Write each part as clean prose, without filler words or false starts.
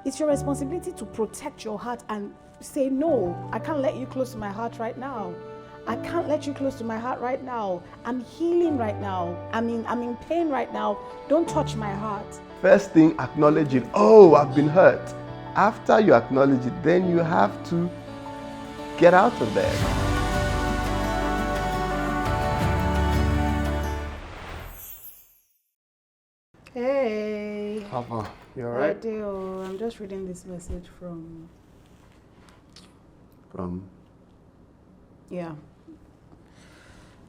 It's your responsibility to protect your heart and say, no, I can't let you close to my heart right now. I can't let you close to my heart right now. I'm healing right now. I'm in pain right now. Don't touch my heart. First thing, acknowledge it. Oh, I've been hurt. After you acknowledge it, then you have to get out of there. Hey. Papa, you alright? I do. I'm just reading this message from... Yeah.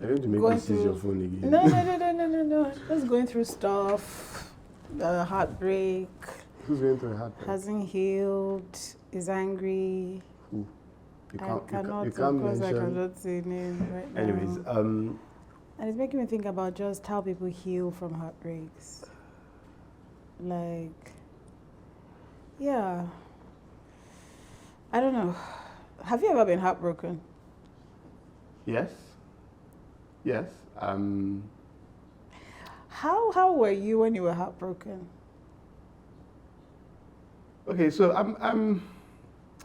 I don't to make me seize your phone again. No. Just going through stuff. Heartbreak. Who's going through a heartbreak? Hasn't healed. Is angry. Who? You can't mention. I cannot say names right now. Anyways, and it's making me think about just how people heal from heartbreaks. Like, yeah. I don't know. Have you ever been heartbroken? Yes. How were you when you were heartbroken? Okay, so I'm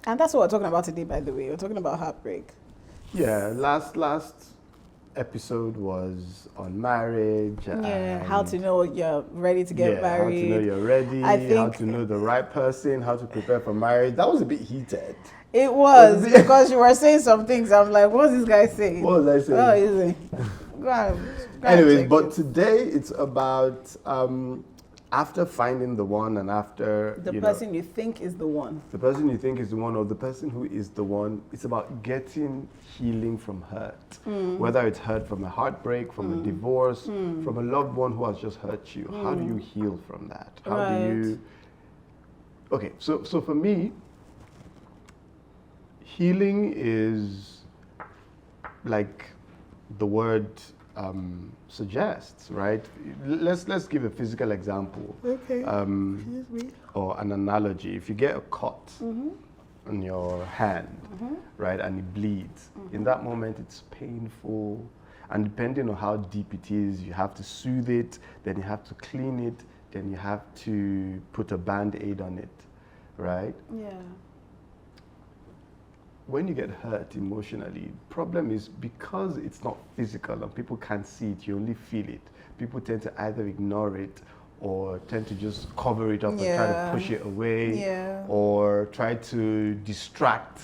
And that's what we're talking about today, by the way. We're talking about heartbreak. Yeah, last episode was on marriage. Yeah, how to know you're ready to get married. How to know you're ready, how to know the right person, how to prepare for marriage. That was a bit heated. It was, because you were saying some things. I'm like, what's this guy saying? What was I saying? Oh, is he? Go on. Anyways, but today it's about after finding the one and after... The person you think is the one. The person you think is the one or the person who is the one. It's about getting healing from hurt. Whether it's hurt from a heartbreak, from a divorce, from a loved one who has just hurt you. How do you heal from that? How do you... Okay, so for me, healing is like the word suggests, right? Let's give a physical example. Okay. Excuse me. Or an analogy. If you get a cut on your hand, right, and it bleeds, in that moment it's painful, and depending on how deep it is, you have to soothe it, then you have to clean it, then you have to put a band-aid on it, right? Yeah. When you get hurt emotionally, the problem is because it's not physical and people can't see it, you only feel it. People tend to either ignore it or tend to just cover it up and try to push it away or try to distract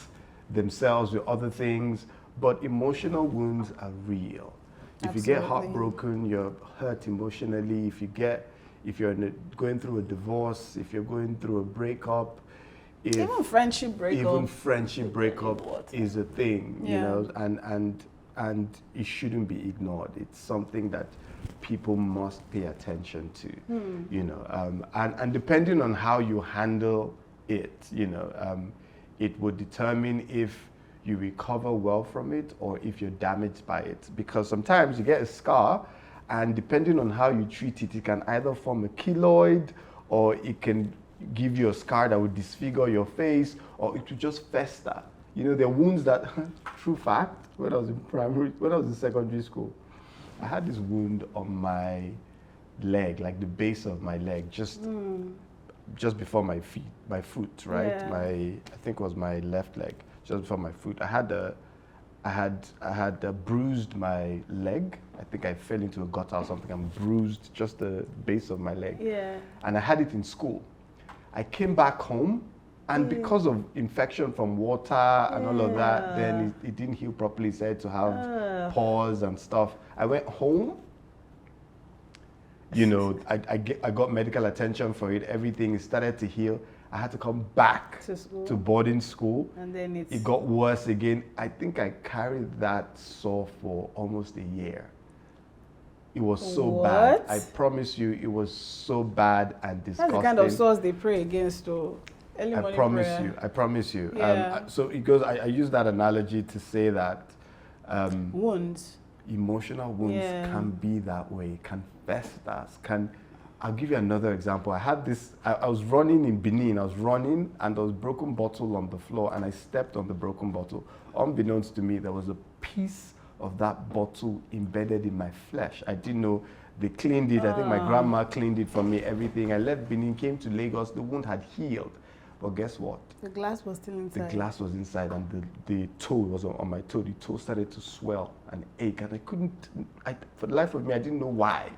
themselves with other things. But emotional wounds are real. If you get heartbroken, you're hurt emotionally. If you're going through a divorce, if you're going through a breakup, even friendship breakup is a thing, you know, and it shouldn't be ignored. It's something that people must pay attention to, you know, and depending on how you handle it, you know, it would determine if you recover well from it or if you're damaged by it. Because sometimes you get a scar, and depending on how you treat it, it can either form a keloid or it can give you a scar that would disfigure your face, or it would just fester. You know, there are wounds that, true fact, when I was in secondary school, I had this wound on my leg, like the base of my leg, just before my foot, right? Yeah. I think it was my left leg, just before my foot. I had bruised my leg. I think I fell into a gutter or something and bruised just the base of my leg. Yeah. And I had it in school. I came back home, and because of infection from water and all of that, then it didn't heal properly. So I had to have pores and stuff. I went home. You know, I got medical attention for it. Everything started to heal. I had to come back to boarding school. And then it got worse again. I think I carried that sore for almost a year. It was so bad. I promise you, it was so bad and disgusting. That's the kind of sores they pray against, though. I promise you. Yeah. So it goes. I use that analogy to say that wounds, emotional wounds, can be that way. Can fester. I'll give you another example. I had this. I was running in Benin. I was running, and there was a broken bottle on the floor, and I stepped on the broken bottle. Unbeknownst to me, there was a piece of that bottle embedded in my flesh. I didn't know. They cleaned it. I think my grandma cleaned it for me, everything. I left Benin, came to Lagos. The wound had healed. But guess what? The glass was still inside. The glass was inside, and the toe was on my toe. The toe started to swell and ache, and I couldn't. For the life of me, I didn't know why.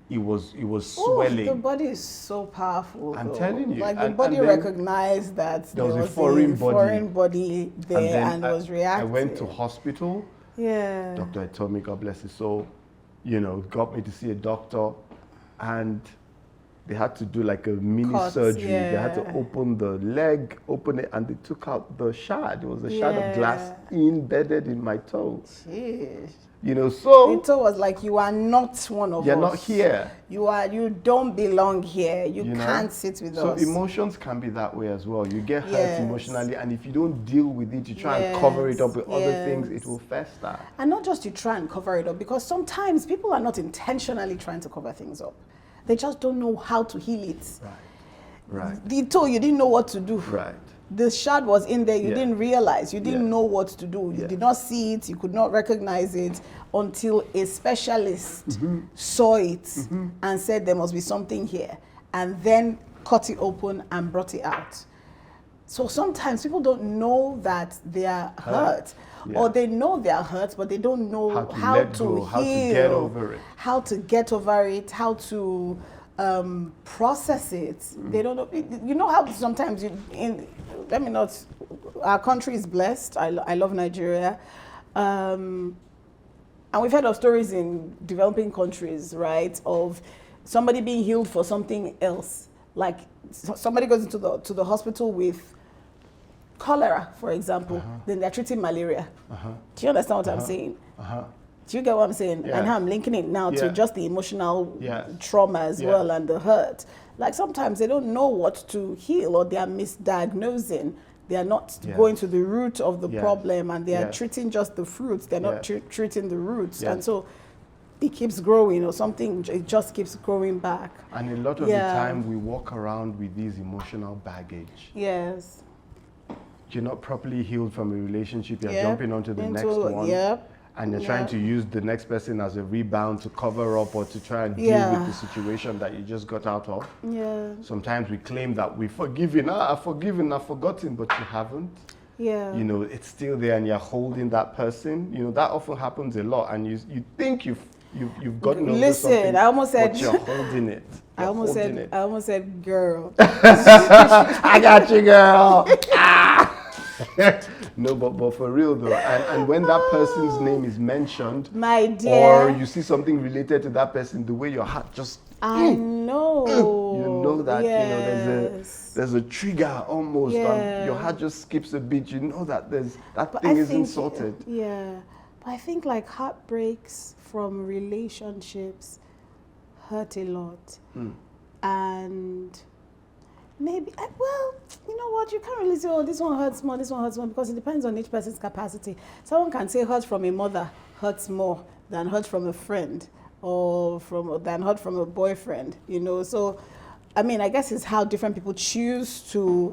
It was swelling. The body is so powerful. I'm telling you. Like the body recognized that there was a foreign body there, and it was reacting. I went to hospital. Yeah. Dr. Etomi, God bless his soul, got me to see a doctor, and they had to do like a mini surgery. Yeah. They had to open the leg, open it, and they took out the shard. It was a shard of glass embedded in my toe. Jeez. So the toe was like, you are not one of us. You're not here. You don't belong here. You can't sit with us. So emotions can be that way as well. You get hurt emotionally, and if you don't deal with it, you try and cover it up with other things, it will fester. And not just you try and cover it up, because sometimes people are not intentionally trying to cover things up. They just don't know how to heal it. Right. The toe, you didn't know what to do. Right. The shard was in there, you didn't realize, you didn't know what to do. You did not see it, you could not recognize it until a specialist saw it and said there must be something here, and then cut it open and brought it out. So sometimes people don't know that they are hurt. Or they know they are hurt, but they don't know how to heal, how to get over it. How to get over it, how to process it. They don't know. You know how sometimes our country is blessed. I love Nigeria. And we've heard of stories in developing countries, right, of somebody being healed for something else. Like somebody goes into the hospital with cholera, for example, then they're treating malaria. Do you understand what I'm saying? Do you get what I'm saying? Yeah. And how I'm linking it now to just the emotional trauma as well, and the hurt. Like sometimes they don't know what to heal, or they are misdiagnosing. They are not going to the root of the problem, and they are treating just the fruits. They're not treating the roots. And so it keeps growing, or something, it just keeps growing back. And a lot of the time we walk around with these emotional baggage. Yes. You're not properly healed from a relationship, you're jumping onto the next one. And you're trying to use the next person as a rebound to cover up, or to try and deal with the situation that you just got out of. Sometimes we claim that we've forgiven, I've forgiven, I've forgotten, but you haven't. It's still there, and you're holding that person. That often happens a lot, and you think you've gotten over something, I almost said, but you're holding it. I almost said, girl. I got you, girl. No, but for real though, and when that person's name is mentioned, my dear, or you see something related to that person, the way your heart just I know. You know that there's a trigger almost, and your heart just skips a beat. You know that that thing isn't sorted. But I think like heartbreaks from relationships hurt a lot, and maybe, well, you know what, you can't really say, oh, this one hurts more, because it depends on each person's capacity. Someone can say hurt from a mother hurts more than hurt from a friend, or than hurt from a boyfriend, So, I mean, I guess it's how different people choose to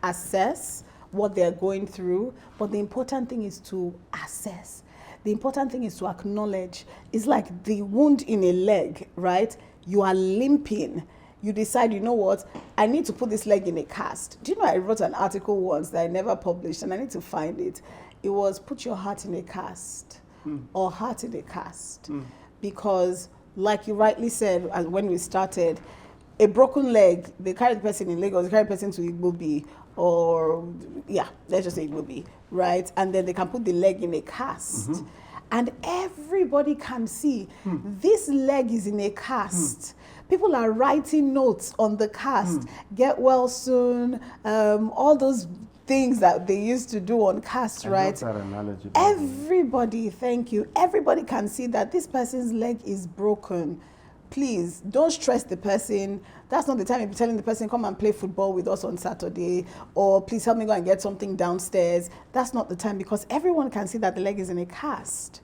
assess what they're going through. But the important thing is to assess. The important thing is to acknowledge. It's like the wound in a leg, right? You are limping. You decide, you know what, I need to put this leg in a cast. Do you know, I wrote an article once that I never published, and I need to find it. It was, put your heart in a cast, or heart in a cast. Because, like you rightly said when we started, a broken leg, they carry the person in Lagos, they carry the person to Igbobi, or, let's just say Igbobi, right? And then they can put the leg in a cast. And everybody can see, this leg is in a cast. People are writing notes on the cast, get well soon, all those things that they used to do on cast, right? That analogy. Everybody, thank you. Everybody can see that this person's leg is broken. Please, don't stress the person. That's not the time you'll be telling the person, come and play football with us on Saturday, or please help me go and get something downstairs. That's not the time, because everyone can see that the leg is in a cast.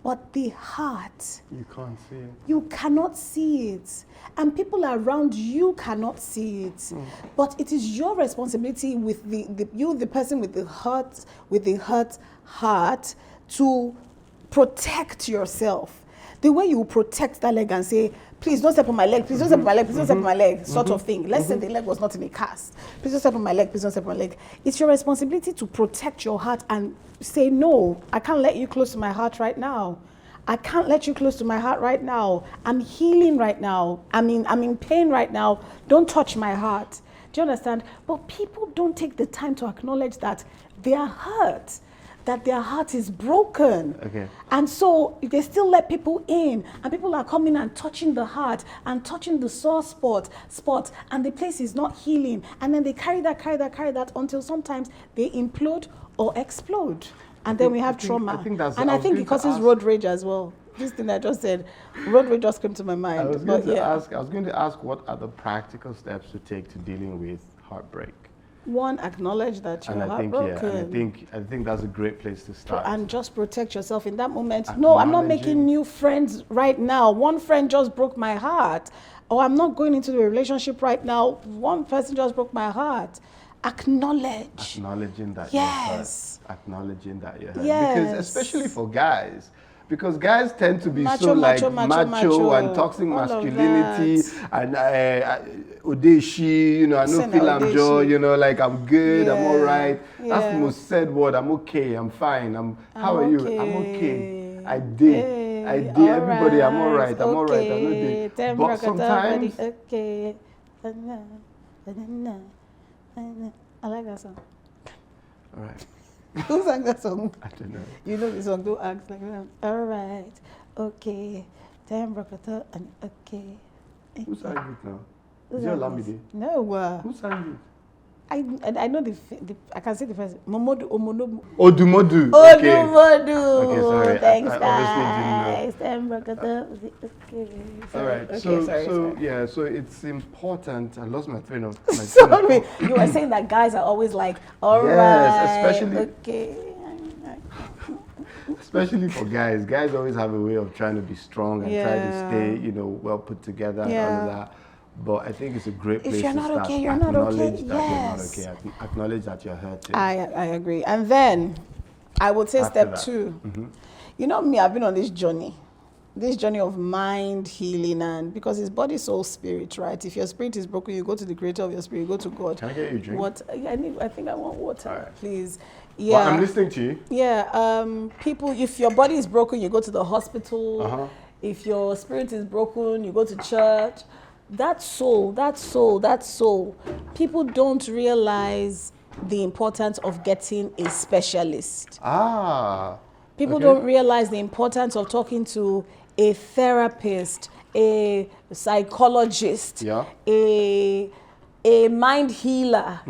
But the heart, you can't see it. You cannot see it. And people around you cannot see it. But it is your responsibility with the person with the hurt heart, to protect yourself. The way you protect that leg and say, please don't step on my leg, please don't step on my leg, please don't step on my leg, sort of thing. Let's say the leg was not in a cast. Please don't step on my leg, please don't step on my leg. It's your responsibility to protect your heart and say, no, I can't let you close to my heart right now. I can't let you close to my heart right now. I'm healing right now. I'm in pain right now. Don't touch my heart. Do you understand? But people don't take the time to acknowledge that they are hurt, that their heart is broken. Okay. And so they still let people in, and people are coming and touching the heart and touching the sore spot, and the place is not healing. And then they carry that until sometimes they implode or explode. And then we have trauma. I think it causes road rage as well. This thing I just said, road rage just came to my mind. I was going to ask what are the practical steps to take to dealing with heartbreak? One, acknowledge that you're heartbroken. I think that's a great place to start. And just protect yourself in that moment. No, I'm not making new friends right now. One friend just broke my heart. Or I'm not going into a relationship right now. One person just broke my heart. Acknowledging that you're hurt. Acknowledging that you're hurt. Yes. Because especially for guys, because guys tend to be macho and toxic masculinity and odeshi, I don't feel I'm joy, like I'm good, I'm all right. That's the most said word. I'm okay, I'm fine. How are you? I'm okay. I did. Everybody, I'm all right. I'm all right. I'm not dead. But sometimes. Okay. I like that song. All right. Who sang that song? I don't know. You know the song, don't act like that. All right, okay. And okay. Who sang it now? Is it Olamide? No. Who sang it? I know I can say the first. Momodu Omodu. Odumodu. Odumodu. Okay, sorry. Thanks, guys. Okay. All right. Sorry. So it's important. I lost my train of. Sorry. You were saying that guys are always like, all right. Especially. Okay. Especially for guys. Guys always have a way of trying to be strong and try to stay, well put together and all of that. But I think it's a great place to start. If you're not okay, you're not okay. Yes. You're not okay. Acknowledge that you're hurting. I agree. And then I would say step 2. You know me, I've been on this journey of mind healing, and because it's body, soul, spirit, right? If your spirit is broken, you go to the creator of your spirit, you go to God. Can I get you a drink? I think I want water, please. Yeah. Well, I'm listening to you. Yeah. People, if your body is broken, you go to the hospital. If your spirit is broken, you go to church. That soul. People don't realize the importance of getting a specialist. People don't realize the importance of talking to a therapist, a psychologist, a mind healer.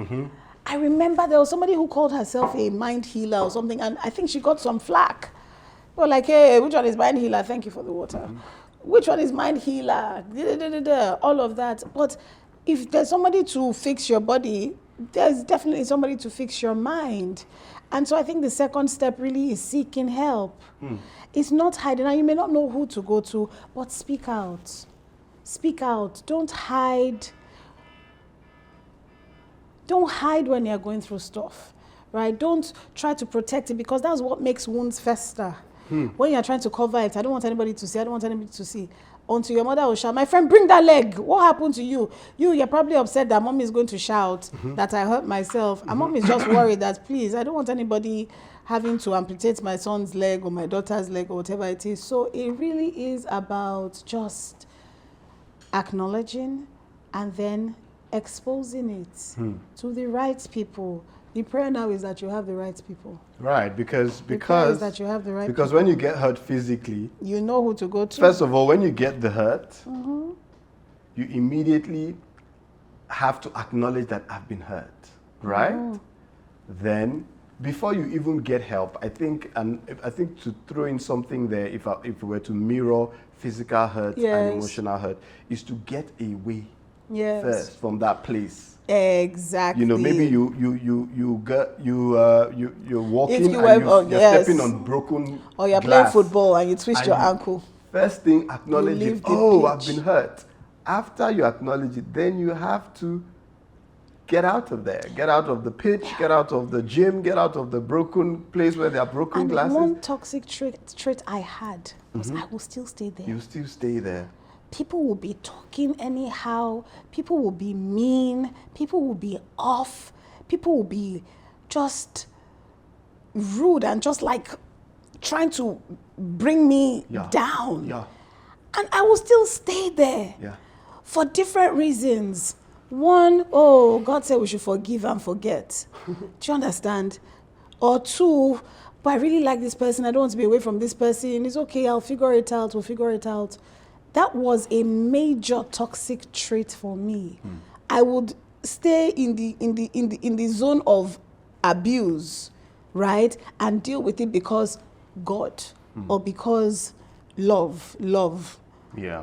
I remember there was somebody who called herself a mind healer or something, and I think she got some flack. They were like, hey, which one is mind healer? Thank you for the water. Which one is mind healer? All of that. But if there's somebody to fix your body, there's definitely somebody to fix your mind. And so I think the second step really is seeking help. It's not hiding. Now, you may not know who to go to, but speak out. Speak out. Don't hide. Don't hide when you're going through stuff, right? Don't try to protect it, because that's what makes wounds fester. When you're trying to cover it, I don't want anybody to see. Until your mother will shout, my friend, bring that leg. What happened to you? You're probably upset that mom is going to shout that I hurt myself. And mom is just worried that, please, I don't want anybody having to amputate my son's leg or my daughter's leg or whatever it is. So it really is about just acknowledging and then exposing it to the right people. The prayer now is that you have the right people. Right, because that you have the right because people. When you get hurt physically, you know who to go to. First of all, when you get the hurt, you immediately have to acknowledge that I've been hurt, right? Then, before you even get help, I think to throw in something there, if we were to mirror physical hurt and emotional hurt, is to get away first from that place. Exactly. Maybe you're walking and you're stepping on broken or you're glass, playing football and you twist your ankle. First thing, acknowledge it. Oh, I've been hurt. After you acknowledge it, then you have to get out of there. Get out of the pitch, get out of the gym, get out of the broken place where there are broken glasses. One toxic trait I had was I will still stay there. You still stay there. people will be talking anyhow, people will be mean, people will be off, people will be just rude and just like trying to bring me down. Yeah. And I will still stay there for different reasons. One, God said we should forgive and forget. Do you understand? Or two, but I really like this person. I don't want to be away from this person. It's okay. I'll figure it out. We'll figure it out. That was a major toxic trait for me. I would stay in the zone of abuse, right, and deal with it because God or because love,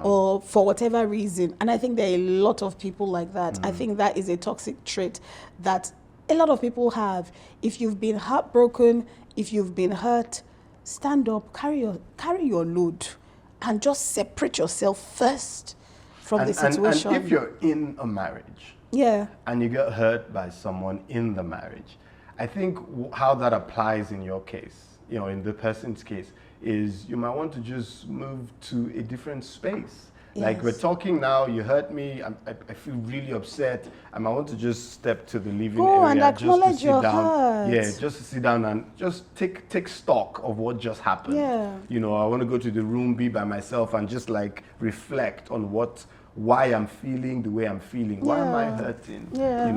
or for whatever reason. And I think there are a lot of people like that. I think that is a toxic trait that a lot of people have. If you've been heartbroken, if you've been hurt, stand up, carry your load, and just separate yourself first from the situation. And if you're in a marriage, and you get hurt by someone in the marriage, I think how that applies in your case, in the person's case, is you might want to just move to a different space. Like we're talking now, you hurt me, I feel really upset. I might want to just step to the living area and acknowledge just to sit your down. Hurt. Yeah, just to sit down and just take stock of what just happened. I want to go to the room, be by myself, and just like reflect on why I'm feeling the way I'm feeling. Why am I hurting?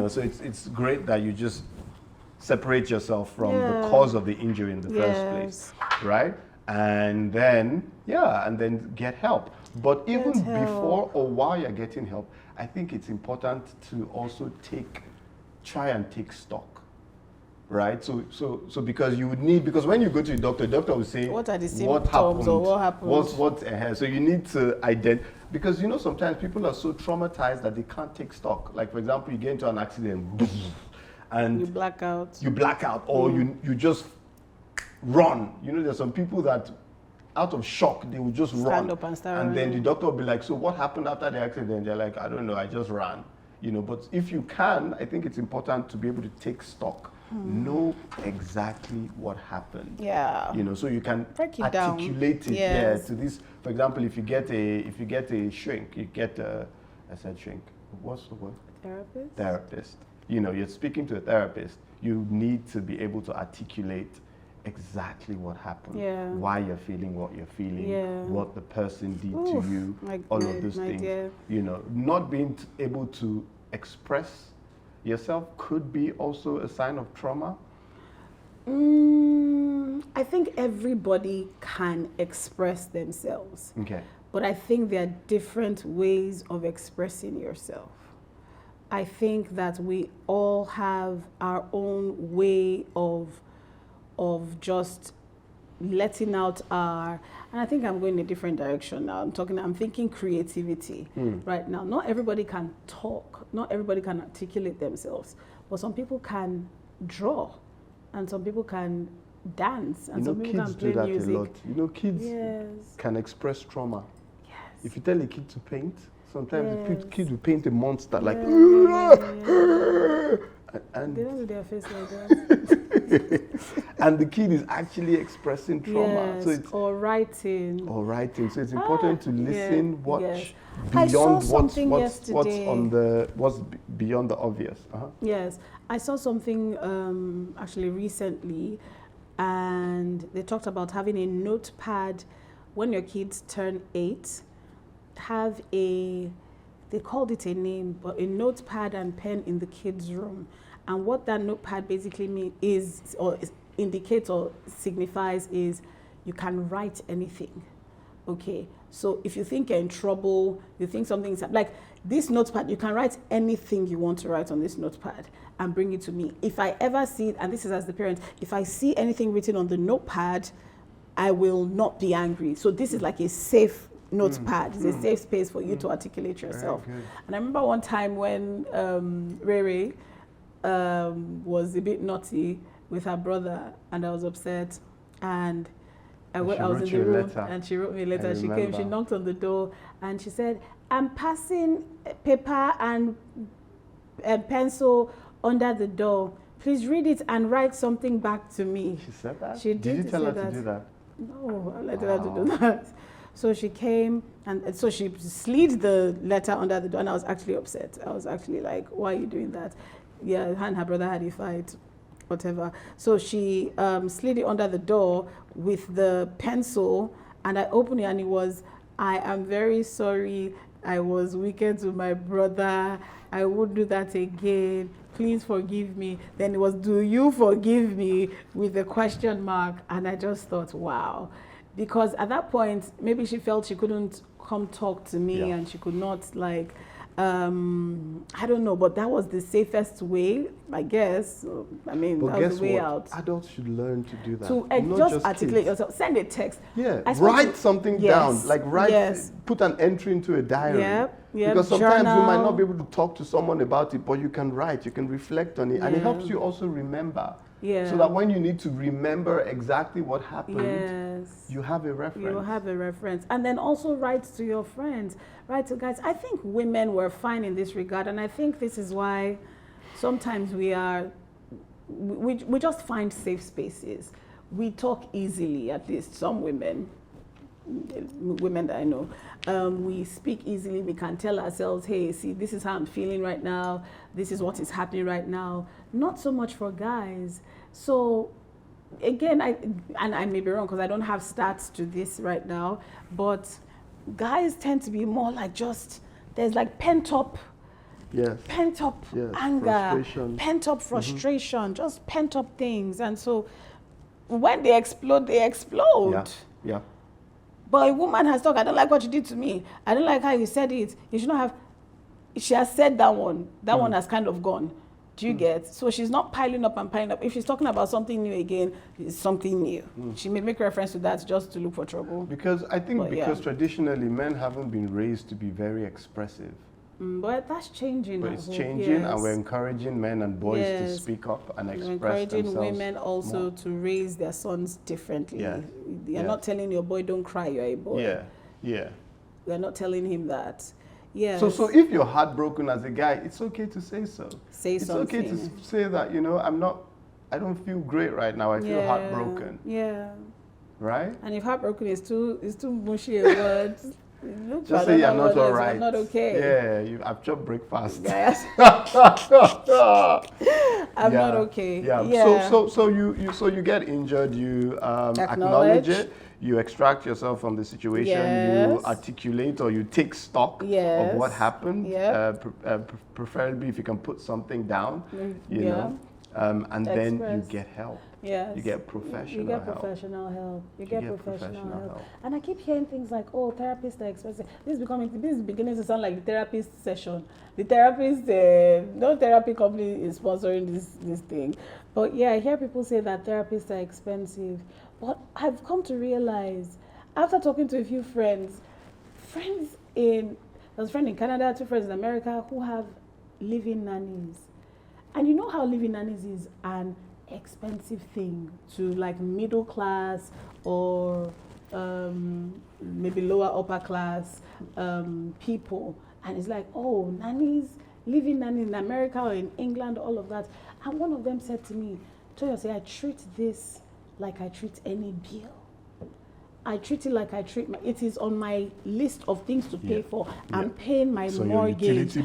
So it's great that you just separate yourself from the cause of the injury in the first place, right? And then get help. But even before or while you're getting help, I think it's important to also try and take stock, right? So because when you go to the doctor will say, what are the symptoms or what happened? So you need to identify, because sometimes people are so traumatized that they can't take stock. Like, for example, you get into an accident and you black out, or you just run. There's some people that out of shock they will just stand up and start and running. then the doctor will be like, so what happened after the accident? They're like, I don't know, I just ran. But if you can, I think it's important to be able to take stock, know exactly what happened. So you can articulate it to this. For example, if you get a shrink, I said shrink, what's the word? Therapist. You're speaking to a therapist, you need to be able to articulate exactly what happened, why you're feeling what you're feeling, what the person did to you, all of those things. Dear. Not being able to express yourself could be also a sign of trauma. I think everybody can express themselves. Okay. But I think there are different ways of expressing yourself. I think that we all have our own way of just letting out and I think I'm going in a different direction now. I'm thinking creativity right now. Not everybody can talk, not everybody can articulate themselves, but some people can draw, and some people can dance, and some people can play that music. a lot. Kids can express trauma. Yes. If you tell a kid to paint, sometimes the kid will paint a monster and they don't do their face like that. And the kid is actually expressing trauma. So it's or writing. So it's important to listen, watch beyond what's beyond the obvious. Yes, I saw something actually recently, and they talked about having a notepad when your kids turn 8. They called it a name, but a notepad and pen in the kids' room. And what that notepad basically indicates or signifies is you can write anything. Okay, so if you think you're in trouble, you think something's like this notepad, you can write anything you want to write on this notepad and bring it to me. If I ever see, and this is as the parent, if I see anything written on the notepad, I will not be angry. So this is like a safe notepad. It's a safe space for you to articulate yourself. And I remember one time when Rere was a bit naughty with her brother, and I was upset, and I was in the room, and she wrote me a letter. She came, she knocked on the door, and she said, I'm passing paper and pencil under the door. Please read it and write something back to me. She said that? She did you tell her to do that? No, I let her to do that. So she came, and so she slid the letter under the door, and I was actually upset. I was actually like, why are you doing that? Yeah, her and her brother had a fight, whatever. So she slid it under the door with the pencil, and I opened it, and it was, I am very sorry, I was wicked to my brother, I won't do that again, please forgive me. Then it was, do you forgive me, with a question mark. And I just thought, wow. Because at that point, maybe she felt she couldn't come talk to me, and she could not, like, I don't know, but that was the safest way, I guess. I mean, but that was the way out. Adults should learn to do that. To just articulate yourself. Send a text. Yeah, write something down. Like put an entry into a diary. Because sometimes you might not be able to talk to someone about it, but you can write, you can reflect on it, and it helps you also remember. So that when you need to remember exactly what happened, you have a reference. You have a reference. And then also write to your friends, write to guys. I think women were fine in this regard, and I think this is why sometimes we just find safe spaces. We talk easily, at least some women that I know. We speak easily, we can tell ourselves, hey, see, this is how I'm feeling right now, this is what is happening right now. Not so much for guys. So again, I may be wrong because I don't have stats to this right now, but guys tend to be more like just, there's like pent up anger, pent up frustration, just pent up things. And so when they explode, they explode. But a woman has talked, I don't like what you did to me, I don't like how you said it, you should not have, she has said that one has kind of gone. Do you get? So she's not piling up and piling up. If she's talking about something new again, it's something new. She may make reference to that just to look for trouble. Because I think traditionally men haven't been raised to be very expressive. But that's changing. But it's changing, and we're encouraging men and boys to speak up and express themselves. We're encouraging women also to raise their sons differently. You're not telling your boy, don't cry, you're a boy. We're not telling him that. So if you're heartbroken as a guy, it's okay to say so. Say something. It's okay to say that, I don't feel great right now, I feel heartbroken. Right? And if heartbroken is too mushy a word, just say you're not all right. I'm not okay. I've chopped breakfast. I'm not okay. So you get injured, you acknowledge it, you extract yourself from the situation, you articulate or you take stock of what happened, preferably if you can put something down, you know, and then you get help. You get professional help. You get professional help. And I keep hearing things like, oh, therapists are expensive. This is beginning to sound like the therapist session. The therapist, no therapy company is sponsoring this thing. But yeah, I hear people say that therapists are expensive. But I've come to realize, after talking to a few friends there's a friend in Canada, 2 friends in America who have living nannies. And you know how living nannies is an expensive thing to like middle class or maybe lower upper class people. And it's like, oh, living nannies in America or in England, all of that. And one of them said to me, Toyosi, I treat this like I treat any bill. I treat it like I treat it is on my list of things to pay for. I'm paying my mortgage. Your utility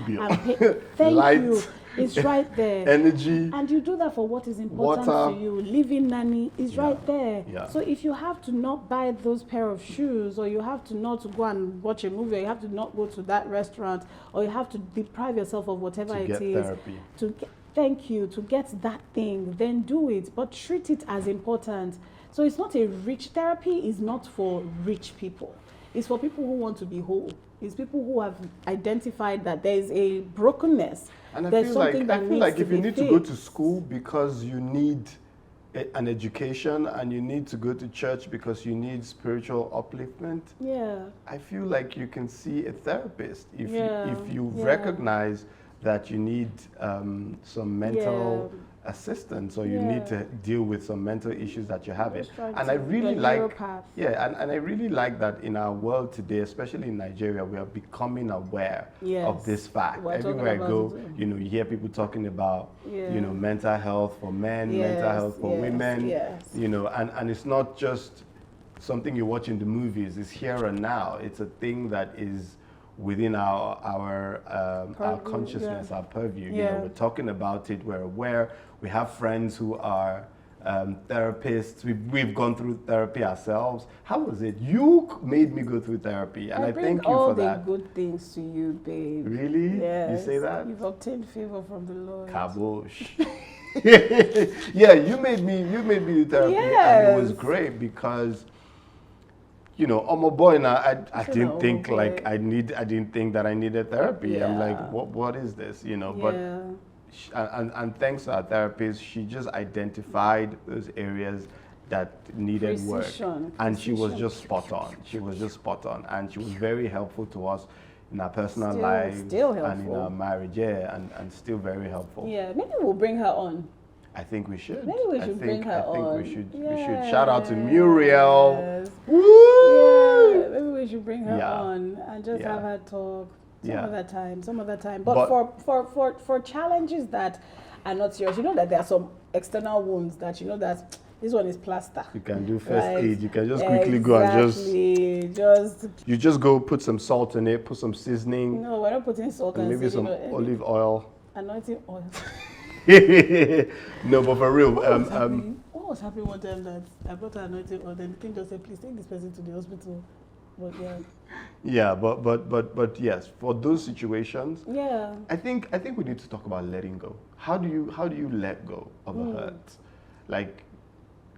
bill. Thank Light, you. It's right there. Energy. And you do that for what is important to you. Living nanny is right there. So if you have to not buy those pair of shoes, or you have to not go and watch a movie, or you have to not go to that restaurant, or you have to deprive yourself of whatever it is therapy. To get that thing, then do it. But treat it as important. So it's not a rich therapy, is not for rich people. It's for people who want to be whole. It's people who have identified that there is a brokenness. And I feel like if you need to go to school because you need an education and you need to go to church because you need spiritual upliftment, I feel like you can see a therapist if you recognize that you need some mental assistance, or you need to deal with some mental issues that you're having. And I really like, and I really like that in our world today, especially in Nigeria, we are becoming aware of this fact. Everywhere I go, you hear people talking about, mental health for men, mental health for women, and it's not just something you watch in the movies. It's here and now. It's a thing that is within our consciousness, our purview. You know, we're talking about it. We're aware. We have friends who are therapists. We've gone through therapy ourselves. How was it? You made me go through therapy, and I thank you for that. all the good things to you, babe. Really? Yes. You say that? You've obtained favor from the Lord. Kabosh. Yeah, you made me do therapy, and it was great because, you know, I'm a boy now. I didn't think like I didn't think that I needed therapy. Yeah. I'm like, what is this? You know, but. And thanks to our therapist, she just identified those areas that needed work, and she was just spot on. She was just spot on, and she was very helpful to us in our personal lives and in our marriage. And still very helpful. Yeah, maybe we'll bring her on. I think we should. Maybe we should bring her on. We should. We should shout out to Muriel. Yes. Woo! Yeah, maybe we should bring her on and just have her talk. Some other time. But for challenges that are not yours, you know that there are some external wounds that you know that this one is plaster. You can do first aid. You can just quickly go and you just go put some salt in it, put some seasoning. No, we're not putting salt and maybe some olive oil. Anointing oil. No, but for real. What was happening one time that I brought an anointing oil, then the king just said, please take this person to the hospital. But but yes, for those situations, I think we need to talk about letting go. How do you let go of a hurt? Like,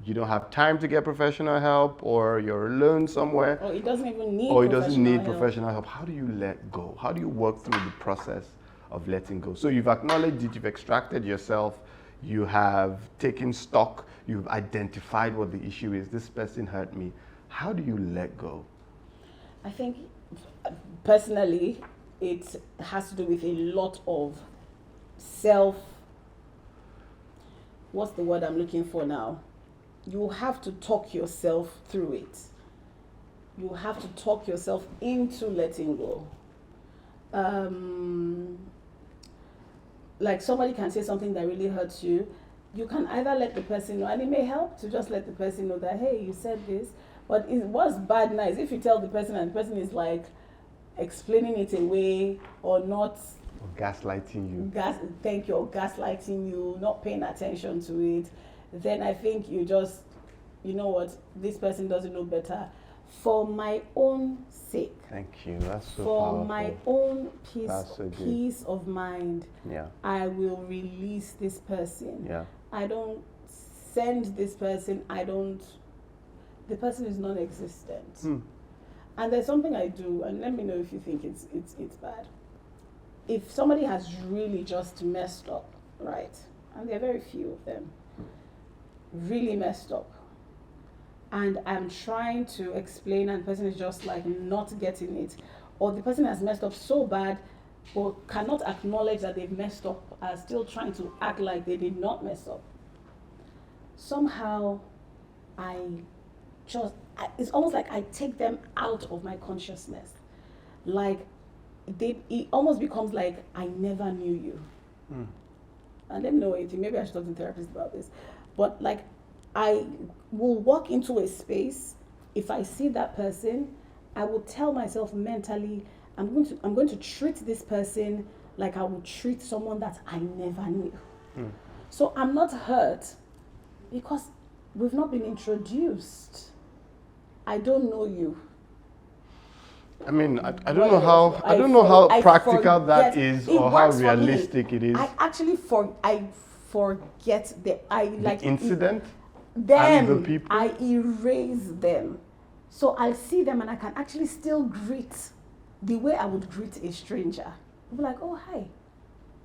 you don't have time to get professional help, or you're alone somewhere, or it doesn't even need professional help. How do you let go? How do you work through the process of letting go? So you've acknowledged it, you've extracted yourself, you have taken stock, you've identified what the issue is. This person hurt me. How do you let go? I think, personally, it has to do with a lot of what's the word I'm looking for now? You have to talk yourself through it. You have to talk yourself into letting go. Like somebody can say something that really hurts you. You can either let the person know, and it may help to just let the person know that, hey, you said this. But what's bad now is if you tell the person and the person is like explaining it away or not. Or gaslighting you. Or gaslighting you, not paying attention to it. Then I think you just, you know what, this person doesn't know better. For my own sake. Thank you, that's so powerful. For my own peace of mind, I will release this person. I don't send this person, the person is non-existent. And there's something I do, and let me know if you think it's bad. If somebody has really just messed up, right, and there are very few of them, really messed up, and I'm trying to explain and the person is just like not getting it, or the person has messed up so bad or cannot acknowledge that they've messed up, are still trying to act like they did not mess up, somehow it's almost like I take them out of my consciousness. Like, it almost becomes like, I never knew you. And let me know anything, maybe I should talk to a therapist about this. But like, I will walk into a space, if I see that person, I will tell myself mentally, I'm going to treat this person like I would treat someone that I never knew. So I'm not hurt because we've not been introduced. I don't know you. I mean, I don't know how practical that is, or how realistic it is. I actually forget the incident. And the people. I erase them, so I see them and I can actually still greet the way I would greet a stranger. I'll be like, oh, hi.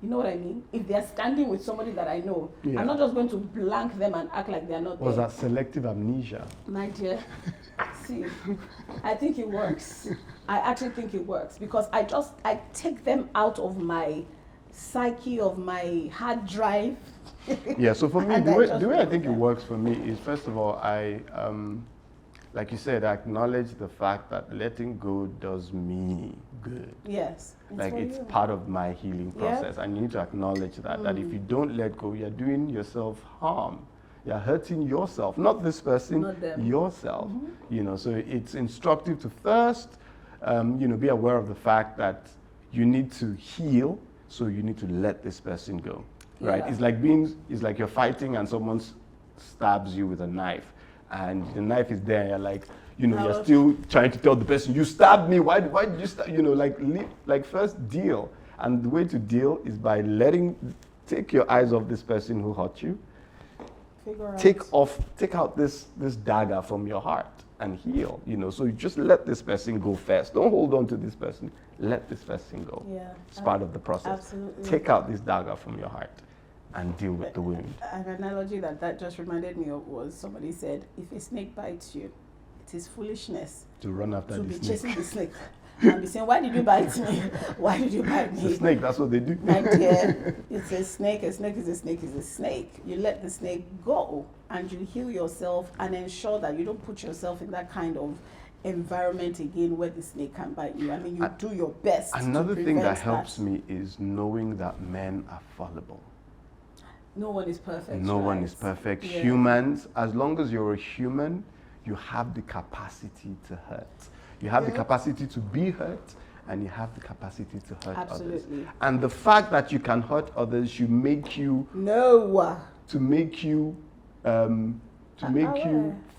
You know what I mean? If they're standing with somebody that I know, I'm not just going to blank them and act like they're not there. Was that selective amnesia? My dear, see, I think it works. I actually think it works because I take them out of my psyche, of my hard drive. Yeah, so for me, the way I think it works for me is, first of all, like you said, I acknowledge the fact that letting go does me good. Yes. Like, it's part of my healing process. And you need to acknowledge that if you don't let go, you're doing yourself harm. you're hurting yourself, not this person, not them. Yourself. You know, so it's instructive to first, you know, be aware of the fact that you need to heal, so you need to let this person go, right? It's like you're fighting and someone stabs you with a knife, and the knife is there, and you're like, you know, you're still trying to tell the person, you stabbed me, why did you stab, you know, like first deal. And the way to deal is by take your eyes off this person who hurt you, take out this dagger from your heart and heal, you know. So you just let this person go first. Don't hold on to this person. Let this person go. Yeah. It's part of the process. Absolutely. Take out this dagger from your heart and deal with the wound. An analogy that just reminded me of was somebody said, if a snake bites you, it is foolishness to run after the snake. To be chasing the snake. And be saying, why did you bite me? Why did you bite me? It's a snake, that's what they do. My dear, it's a snake is a snake. You let the snake go and you heal yourself and ensure that you don't put yourself in that kind of environment again where the snake can bite you. I mean, you do your best. Another thing that helps me is knowing that men are fallible. No one is perfect. No one is perfect. Yeah. Humans, as long as you're a human, you have the capacity to hurt. You have the capacity to be hurt, and you have the capacity to hurt others. And the fact that you can hurt others should make you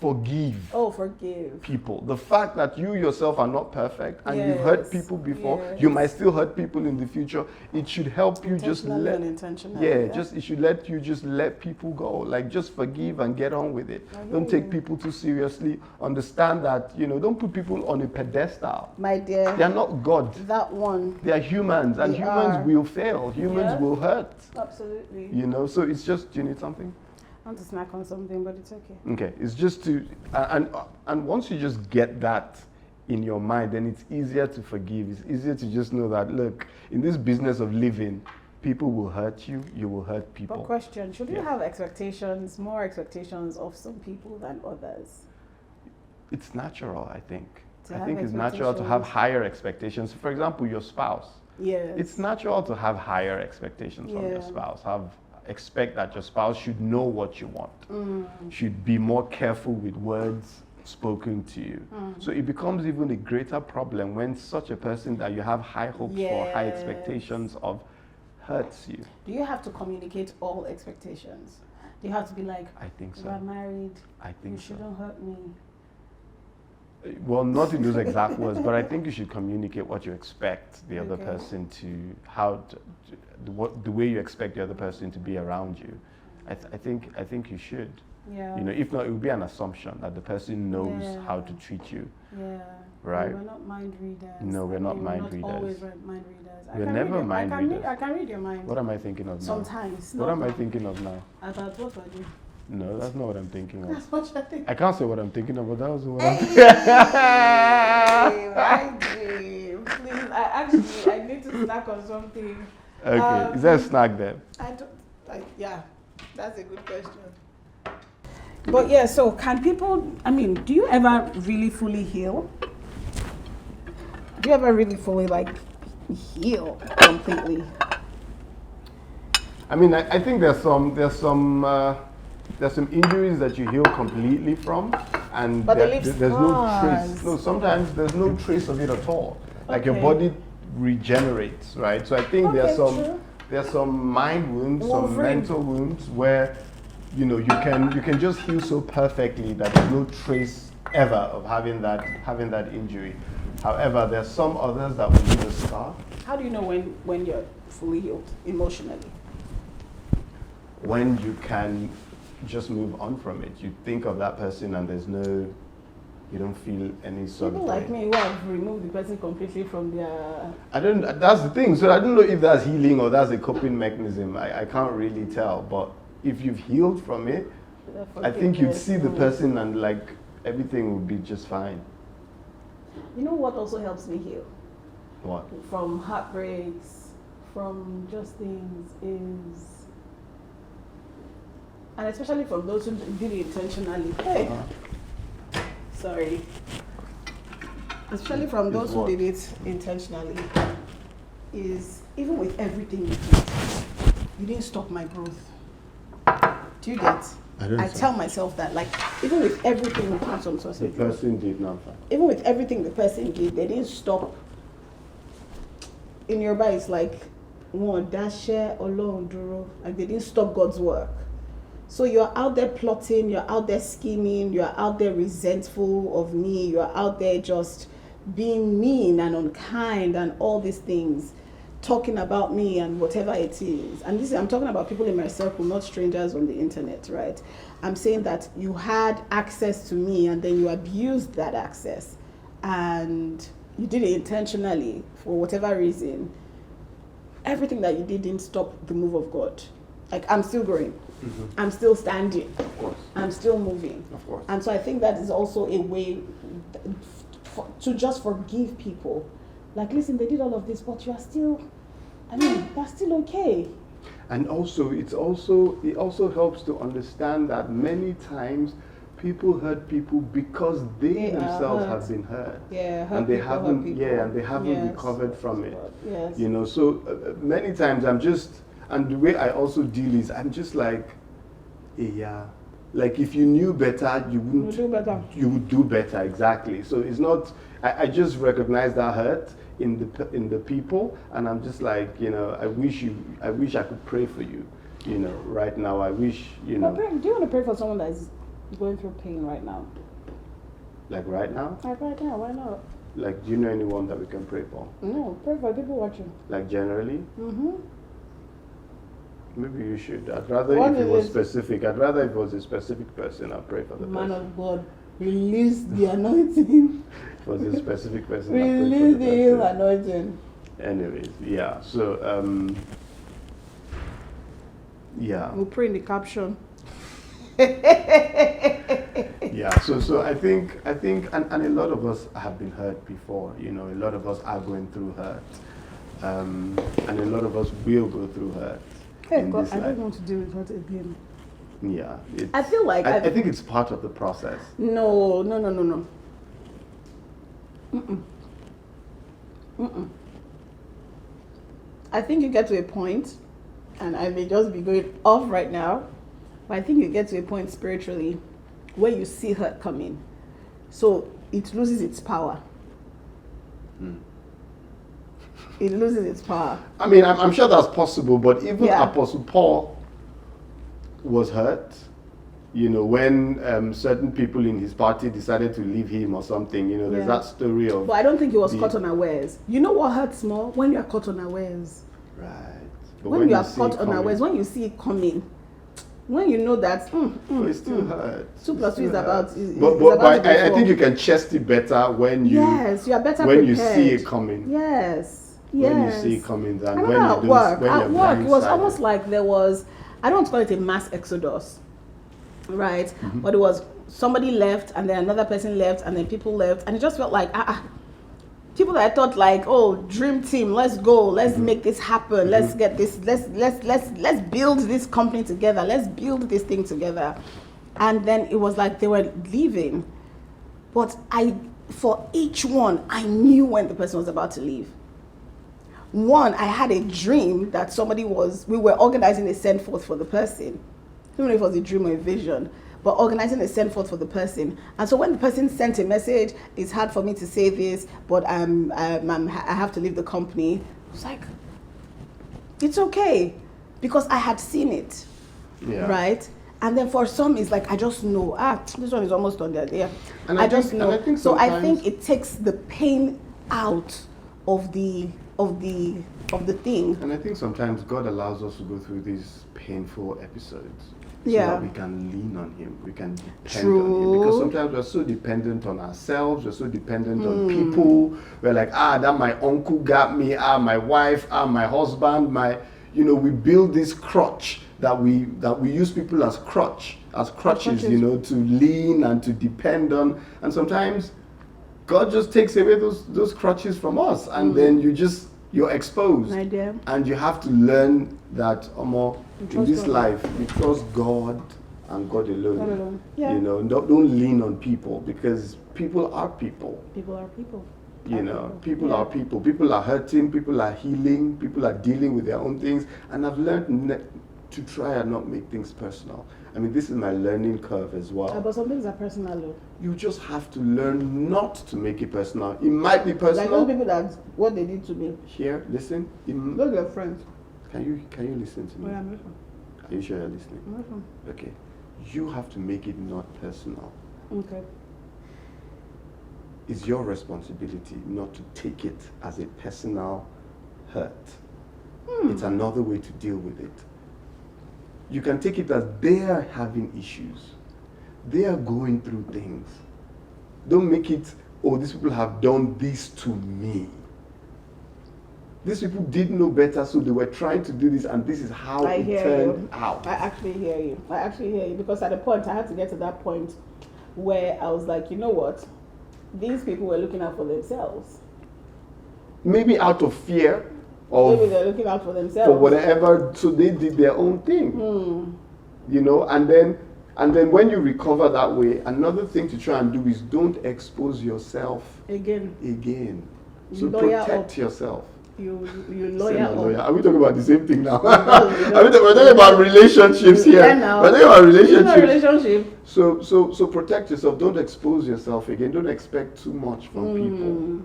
forgive. Forgive people. The fact that you yourself are not perfect and you've hurt people before, you might still hurt people in the future. It should help you just let it should let you just let people go. Like, just forgive and get on with it. Don't take people too seriously. Understand that, you know, don't put people on a pedestal. My dear, they are not God. That one. They are humans, and humans will fail. Humans will hurt. Absolutely. You know, so it's just, do you need something? I want to snack on something, but it's okay. Okay, it's just to, and once you just get that in your mind, then it's easier to forgive. It's easier to just know that, look, in this business of living, people will hurt you, you will hurt people. But question, should you have expectations, more expectations of some people than others? It's natural, I think. I think it's natural to have higher expectations. For example, your spouse. Yes. It's natural to have higher expectations from your spouse. Expect that your spouse should know what you want, should be more careful with words spoken to you. So it becomes even a greater problem when such a person that you have high hopes for, high expectations of, hurts you. Do you have to communicate all expectations? Do you have to be like, I think so. We're married, I think you shouldn't hurt me? Well, not in those exact words, but I think you should communicate what you expect the other person to, the way you expect the other person to be around you. I think you should. Yeah. You know, if not, it would be an assumption that the person knows how to treat you. Yeah. Right? We're not mind readers. No, we're not mind readers. Always mind readers. We're never mind readers. I can read your mind. What am I thinking of now? Sometimes. What am I thinking of now? About what I do. No, that's not what I'm thinking of. That's what you're thinking. I can't say what I'm thinking of, but that was what I'm thinking. Please, I need to snack on something. Okay, is there a snack there? That's a good question. But yeah, so can people, I mean, do you ever really fully heal? Do you ever really fully heal completely? I mean, I think there's some injuries that you heal completely from, and there's no trace. No, sometimes there's no trace of it at all. Like your body regenerates, right? So I think there's some mind wounds, some mental wounds where, you know, you can just heal so perfectly that there's no trace ever of having that injury. However, there's some others that will leave a scar. How do you know when you're fully healed emotionally? When you can just move on from it. You think of that person and you don't feel any sort People of like me who have removed the person completely from their... that's the thing. So I don't know if that's healing or that's a coping mechanism. I can't really tell. But if you've healed from it, I think you'd see the person and everything would be just fine. You know what also helps me heal? What? From heartbreaks, from just things is... And especially from those who did it intentionally. Hey. Sorry. Especially from those who did it intentionally, is even with everything you did, you didn't stop my growth. Do you get? I tell myself that, like, even with everything the person did nothing. Even with everything the person did, they didn't stop. In Yoruba, it's like, like they didn't stop God's work. So you're out there plotting, you're out there scheming, you're out there resentful of me, you're out there just being mean and unkind and all these things, talking about me and whatever it is. And this, I'm talking about people in my circle, not strangers on the internet, right? I'm saying that you had access to me and then you abused that access and you did it intentionally for whatever reason. Everything that you did didn't stop the move of God. Like, I'm still growing. Mm-hmm. I'm still standing. Of course. I'm still moving. Of course. And so I think that is also a way to just forgive people. Like, listen, they did all of this, but you are still, that's still okay. And also, it also helps to understand that many times people hurt people because they themselves have been hurt. Yeah, and they haven't. Yeah, and they haven't recovered from it. Yes. You know, so many times I'm just, and the way I also deal is I'm just like, yeah, like if you knew better, you wouldn't. You do better. You would do better, exactly. So it's not. I just recognize that hurt in the people, and I'm just like, you know, I wish I could pray for you. You know, right now I wish, you know. Do you want to pray for someone that is going through pain right now? Like right now? Like right now, why not? Like, do you know anyone that we can pray for? No, pray for people watching. Like generally? Mm-hmm. Maybe you should. I'd rather if it was specific. I'd rather if it was a specific person, I'd pray for the person. Man of God, release the anointing. If it was a specific person, release the anointing. Anyways, yeah. So, yeah. We'll pray in the caption. Yeah, so I think and a lot of us have been hurt before, you know, a lot of us are going through hurt. And a lot of us will go through hurt. Hey God, I don't want to deal with hurt again. Yeah. I feel like I think it's part of the process. No. I think you get to a point, and I may just be going off right now, but I think you get to a point spiritually where you see hurt coming. So it loses its power. It loses its power. I mean, I'm sure that's possible, but even Apostle Paul was hurt. You know, when certain people in his party decided to leave him or something, you know, there's that story of... But I don't think he was caught unawares. You know what hurts more? When you are caught unawares. Right. But when you are caught unawares, when you see it coming, when you know that... it still hurts. 2 + 2 is about... But I think you can chest it better when you... Yes, you are better when prepared. You see it coming. Yes. When you see it coming than when at you work. when at work, it was almost like there was, I don't want to call it a mass exodus, right? Mm-hmm. But it was somebody left and then another person left and then people left, and it just felt like people that I thought like, oh, dream team, let's go, let's make this happen, let's get this, let's build this company together, let's build this thing together. And then it was like they were leaving, but for each one, I knew when the person was about to leave. One, I had a dream that we were organizing a send forth for the person. I don't know if it was a dream or a vision, but organizing a send forth for the person. And so when the person sent a message, it's hard for me to say this, but I have to leave the company. I was like, it's okay, because I had seen it, right? And then for some, it's like, I just know, this one is almost on there. Yeah. And I just know. So I think it takes the pain out of the thing. And I think sometimes God allows us to go through these painful episodes so that we can lean on Him, we can depend on Him. Because sometimes we're so dependent on ourselves, we're so dependent on people. We're like, that my uncle got me, my wife, my husband, we build this crutch that we use people as crutches, you know, to lean and to depend on. And sometimes God just takes away those crutches from us, and then you're exposed. And you have to learn that in this life, we trust God and God alone. Yeah. You know, don't lean on people, because people are people. People are people. You know, people are people. People are hurting, people are healing, people are dealing with their own things. And I've learned to try and not make things personal. I mean, this is my learning curve as well. But some things are personal, though. You just have to learn not to make it personal. It might be personal. Like those people that what they did to me. Here, listen. Those are your friends. Can you listen to me? I'm listening. Are you sure you're listening? I'm listening. Okay. You have to make it not personal. Okay. It's your responsibility not to take it as a personal hurt. It's another way to deal with it. You can take it as they are having issues. They are going through things. Don't make it, oh, these people have done this to me. These people did know better, so they were trying to do this, and this is how it turned out. I actually hear you. Because at a point, I had to get to that point where I was like, you know what? These people were looking out for themselves. Maybe out of fear. Maybe they're looking out for themselves. For whatever, so they did their own thing. You know, and then when you recover that way, another thing to try and do is don't expose yourself again. So protect yourself. You lawyer. Are we talking about the same thing now? We're talking about relationships here. Yeah, we're talking about relationships. Relationship. So protect yourself. Don't expose yourself again. Don't expect too much from people.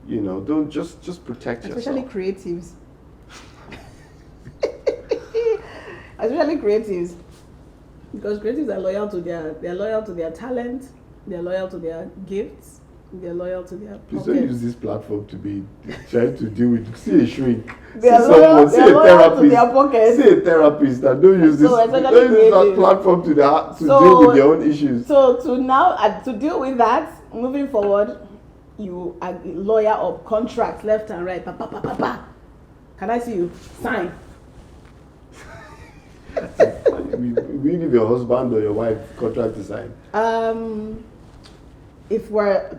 You know, don't just protect yourself. Especially creatives. Especially creatives. Because creatives are loyal to their talent, they're loyal to their gifts, they're loyal to their pockets. Please don't use this platform to be trying to deal with. See a shrink. They're loyal to their pockets. See a therapist and don't use this. Don't use that platform to deal with their own issues. So to deal with that, moving forward, you are lawyer of contracts left and right. Pa, pa, pa, pa, pa. Can I see you sign? Will you give your husband or your wife contract to sign? If we're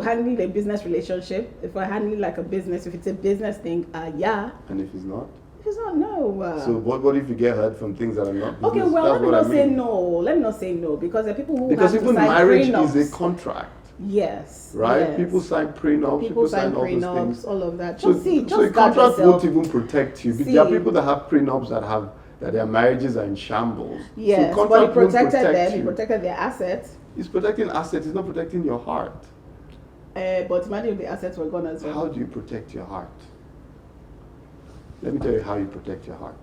handling a business relationship, if we're handling like a business, if it's a business thing, yeah. And if it's not? If it's not, no. So what if you get hurt from things that are not business? Okay, well, let me not say no. Let me not say no, because there are people who because have even to sign marriage prenups. is a contract. Yes. Right? Yes. People sign prenups, people sign all those things. All of that. So a contract won't even protect you. There are people that have prenups that their marriages are in shambles. Yes, so but he protected them, he protected their assets. It's protecting assets, it's not protecting your heart. But imagine if the assets were gone as well. How do you protect your heart? Let me tell you how you protect your heart.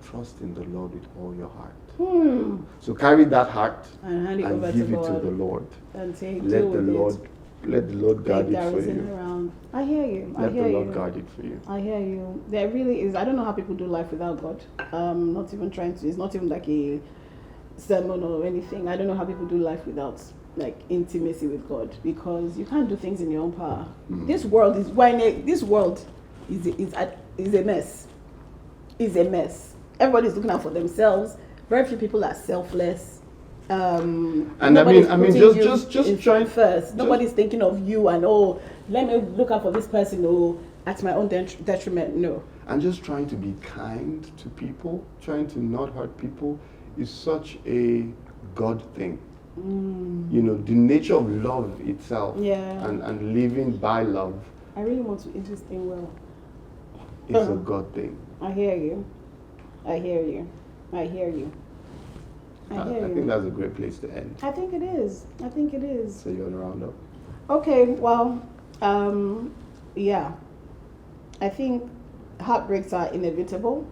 Trust in the Lord with all your heart. So carry that heart and give it to the Lord. And say, let the Lord guard it for you. Around. I hear you. Let the Lord guard it for you. I hear you. There really is. I don't know how people do life without God. Not even trying to. It's not even like a sermon or anything. I don't know how people do life without like intimacy with God, because you can't do things in your own power. This world is a mess. Is a mess. Everybody's looking out for themselves. Very few people are selfless. And I mean, just trying first. Nobody's thinking of you and let me look out for this person at my own detriment. No. And just trying to be kind to people, trying to not hurt people, is such a God thing. You know, the nature of love itself. Yeah. And living by love. I really want to eat this thing well. It's a God thing. I hear you. I think that's a great place to end. I think it is. So you want to round up? Okay, well, yeah. I think heartbreaks are inevitable.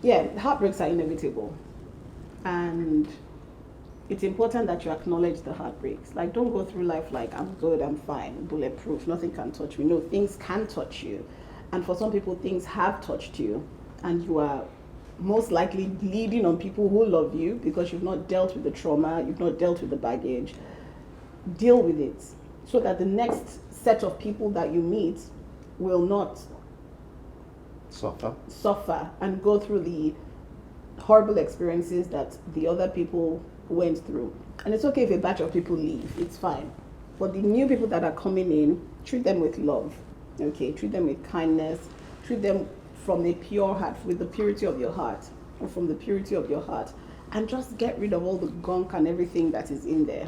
Heartbreaks are inevitable. And it's important that you acknowledge the heartbreaks. Like, don't go through life like, I'm good, I'm fine, bulletproof, nothing can touch me. No, things can touch you. And for some people, things have touched you. And you are most likely leading on people who love you because you've not dealt with the trauma, you've not dealt with the baggage. Deal with it so that the next set of people that you meet will not suffer and go through the horrible experiences that the other people went through. And it's okay if a batch of people leave, it's fine. But the new people that are coming in, treat them with love, okay? Treat them with kindness, treat them from a pure heart, with the purity of your heart, or from the purity of your heart, and just get rid of all the gunk and everything that is in there,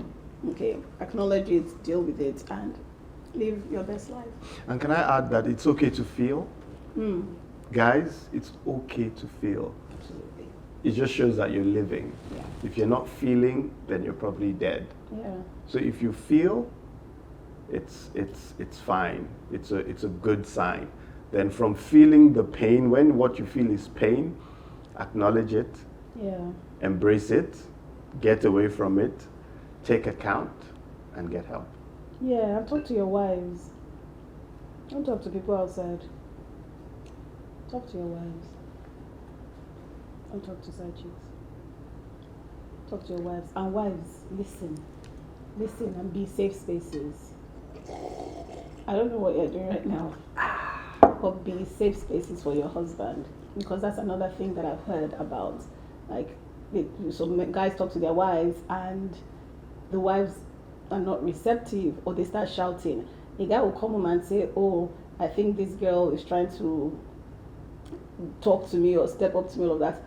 okay? Acknowledge it, deal with it, and live your best life. And can I add that it's okay to feel? guys, it's okay to feel. Absolutely. It just shows that you're living. Yeah. If you're not feeling, then you're probably dead. Yeah. So if you feel, it's fine. It's a good sign. Then from feeling the pain, when what you feel is pain, acknowledge it. Yeah. Embrace it. Get away from it. Take account and get help. Yeah, and talk to your wives. Don't talk to people outside. Talk to your wives. Don't talk to side chicks. Talk to your wives. And wives, listen. Listen and be safe spaces. I don't know what you're doing right now, but be safe spaces for your husband. Because that's another thing that I've heard about. Like, some guys talk to their wives and the wives are not receptive, or they start shouting. The guy will come home and say, oh, I think this girl is trying to talk to me or step up to me, all of that.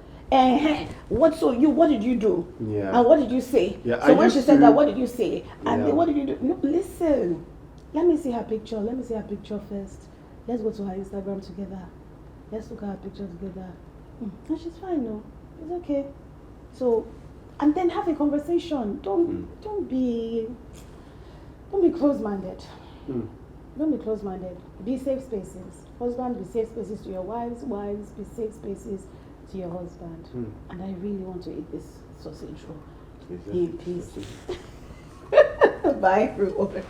What did you do? Yeah. And what did you say? Yeah, so when she said that, what did you say? And Yeah. what did you do? No, listen. Let me see her picture. Let me see her picture first. Let's go to her Instagram together. Let's look at her picture together. And she's fine, no? It's okay. So, and then have a conversation. Don't be closed-minded. Don't be closed-minded. Be safe spaces. Husband, be safe spaces to your wives. Wives, be safe spaces to your husband. And I really want to eat this sausage roll in peace. Bye, everyone.